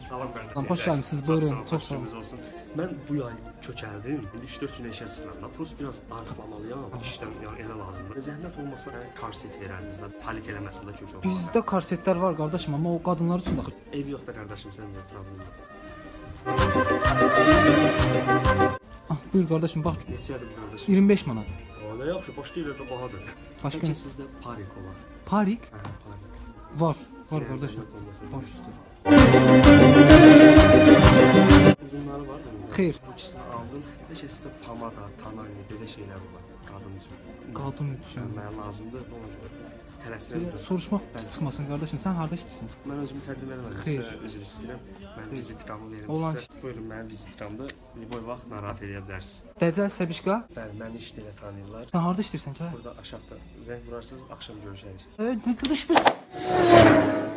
Salam qardaş. Lan, xoş gəlmisiniz, buyurun, çox sağ olun. olsun. Mən bu yay köçəldim. 3-4 gün işə çıxıram da. Prost biraz arıqlamalıyam. İşdən yəni elə lazımdır. Zəhmət olmasa korset verərdiniz də, palet eləməsin də köç olmaz. Bizdə korsetlər var qardaşım, amma o qadınlar üçün də. Ev yox da qardaşım, sən də problem yox. Ah, buyur qardaşım, bax. Neçədir bu qardaş? 25 manat. O nə yaxşı, başqa yerlərdə bahadır. Başqa Bəlkə nə? sizdə parik olar. Parik Hə, parik. var Yəni, qardaşım. zəhmət olmasa. Baş üstə. Uzunları var mı? Xeyr. Bu ikisini aldım. Bəlkə sizdə pomada, tanani, belə şeylər var qadın üçün. Qadın üçün. Mənə lazımdır, ona görə tələsirəm. Belə soruşmaq pis çıxmasın qardaşım. Sən harda işləyirsən? Mən özümü təqdim eləmədim. Xeyr. Sizə üzr istəyirəm. Mən vizitramı verim Olan sizə. Buyurun, mənim vizitramda boy vaxt narahat edə bilərsiniz. Dəcəl Səbişqa. Bəli, məni işdə elə tanıyırlar. Sən harda işləyirsən ki? Burada aşağıda zəng vurarsınız, axşam görüşərik. Nə görüşmüş?